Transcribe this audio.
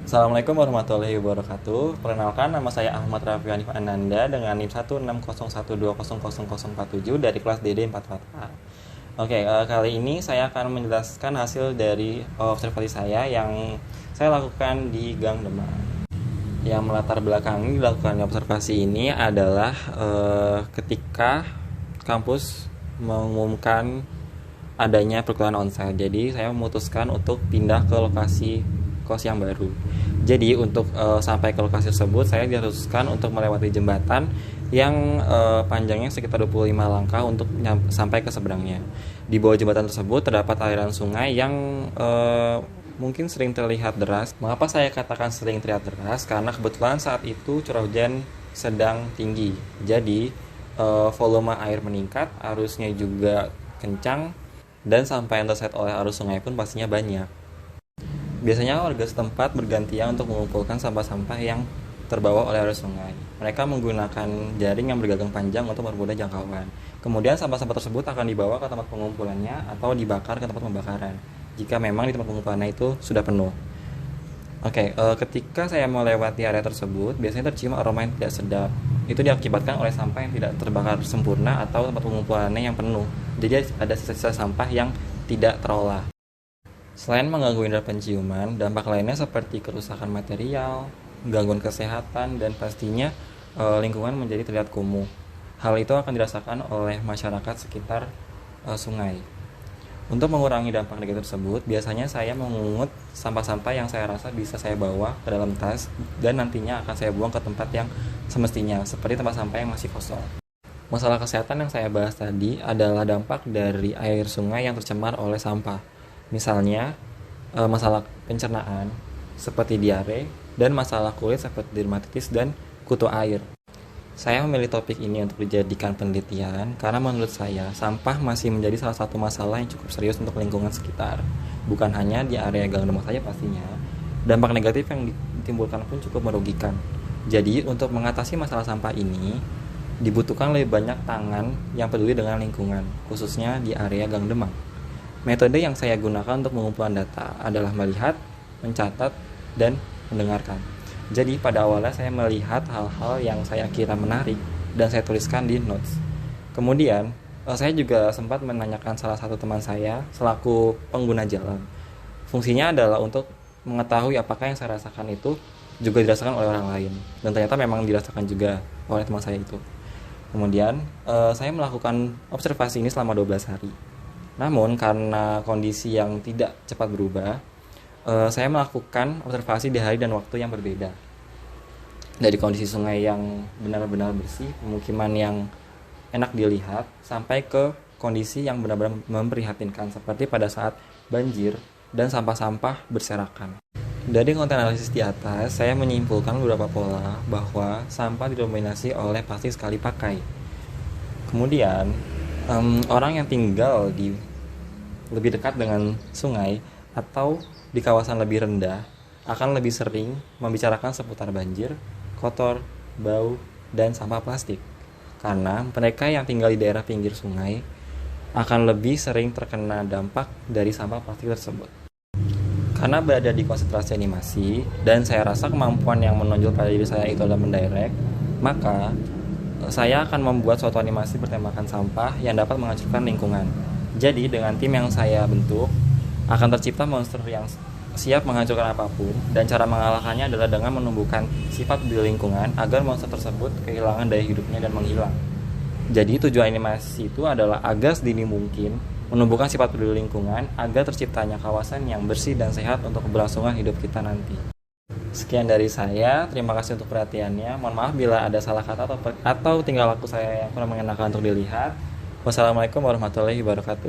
Assalamualaikum warahmatullahi wabarakatuh. Perkenalkan, nama saya Ahmad Raffi Hanif Ananda dengan NIM 16012000047 dari kelas DD 44A. Oke, kali ini saya akan menjelaskan hasil dari observasi saya yang saya lakukan di Gang Demang. Yang melatar belakangi dilakukan observasi ini adalah ketika kampus mengumumkan adanya perkuliahan onsite. Jadi saya memutuskan untuk pindah ke lokasi kos yang baru. Jadi untuk sampai ke lokasi tersebut saya diharuskan untuk melewati jembatan yang panjangnya sekitar 25 langkah untuk sampai ke seberangnya. Di bawah jembatan tersebut terdapat aliran sungai yang mungkin sering terlihat deras. Mengapa saya katakan sering terlihat deras? Karena kebetulan saat itu curah hujan sedang tinggi. Jadi volume air meningkat, arusnya juga kencang, dan sampah yang terseret oleh arus sungai pun pastinya banyak. Biasanya warga setempat bergantian untuk mengumpulkan sampah-sampah yang terbawa oleh arus sungai. Mereka menggunakan jaring yang bergagang panjang untuk mempermudah jangkauan. Kemudian sampah-sampah tersebut akan dibawa ke tempat pengumpulannya atau dibakar ke tempat pembakaran jika memang di tempat pengumpulannya itu sudah penuh. Oke, ketika saya melewati area tersebut, biasanya tercium aroma yang tidak sedap. Itu diakibatkan oleh sampah yang tidak terbakar sempurna atau tempat pengumpulannya yang penuh. Jadi ada sisa-sisa sampah yang tidak terolah. Selain mengganggu indera penciuman, dampak lainnya seperti kerusakan material, gangguan kesehatan, dan pastinya lingkungan menjadi terlihat kumuh. Hal itu akan dirasakan oleh masyarakat sekitar sungai. Untuk mengurangi dampak negatif tersebut, biasanya saya mengungut sampah-sampah yang saya rasa bisa saya bawa ke dalam tas dan nantinya akan saya buang ke tempat yang semestinya, seperti tempat sampah yang masih kosong. Masalah kesehatan yang saya bahas tadi adalah dampak dari air sungai yang tercemar oleh sampah. Misalnya, masalah pencernaan seperti diare dan masalah kulit seperti dermatitis dan kutu air. Saya memilih topik ini untuk dijadikan penelitian karena menurut saya sampah masih menjadi salah satu masalah yang cukup serius untuk lingkungan sekitar. Bukan hanya di area Gang Demang saja pastinya, dampak negatif yang ditimbulkan pun cukup merugikan. Jadi untuk mengatasi masalah sampah ini dibutuhkan lebih banyak tangan yang peduli dengan lingkungan, khususnya di area Gang Demang. Metode yang saya gunakan untuk pengumpulan data adalah melihat, mencatat, dan mendengarkan. Jadi pada awalnya saya melihat hal-hal yang saya kira menarik dan saya tuliskan di notes. Kemudian saya juga sempat menanyakan salah satu teman saya selaku pengguna jalan. Fungsinya adalah untuk mengetahui apakah yang saya rasakan itu juga dirasakan oleh orang lain. Dan ternyata memang dirasakan juga oleh teman saya itu. Kemudian saya melakukan observasi ini selama 12 hari. Namun karena kondisi yang tidak cepat berubah, saya melakukan observasi di hari dan waktu yang berbeda. Dari kondisi sungai yang benar-benar bersih, pemukiman yang enak dilihat, sampai ke kondisi yang benar-benar memprihatinkan seperti pada saat banjir dan sampah-sampah berserakan. Dari konten analisis di atas, saya menyimpulkan beberapa pola bahwa sampah didominasi oleh plastik sekali pakai. Kemudian orang yang tinggal di lebih dekat dengan sungai atau di kawasan lebih rendah akan lebih sering membicarakan seputar banjir, kotor, bau, dan sampah plastik. Karena mereka yang tinggal di daerah pinggir sungai akan lebih sering terkena dampak dari sampah plastik tersebut. Karena berada di konsentrasi animasi dan saya rasa kemampuan yang menonjol pada diri saya itu adalah mendirect, maka saya akan membuat suatu animasi bertemakan sampah yang dapat menghancurkan lingkungan. Jadi dengan tim yang saya bentuk akan tercipta monster yang siap menghancurkan apapun, dan cara mengalahkannya adalah dengan menumbuhkan sifat peduli lingkungan agar monster tersebut kehilangan daya hidupnya dan menghilang. Jadi tujuan animasi itu adalah agar sedini mungkin menumbuhkan sifat peduli lingkungan agar terciptanya kawasan yang bersih dan sehat untuk keberlangsungan hidup kita nanti. Sekian dari saya, terima kasih untuk perhatiannya. Mohon maaf bila ada salah kata atau tingkah laku saya yang kurang mengenakan untuk dilihat. Wassalamualaikum warahmatullahi wabarakatuh.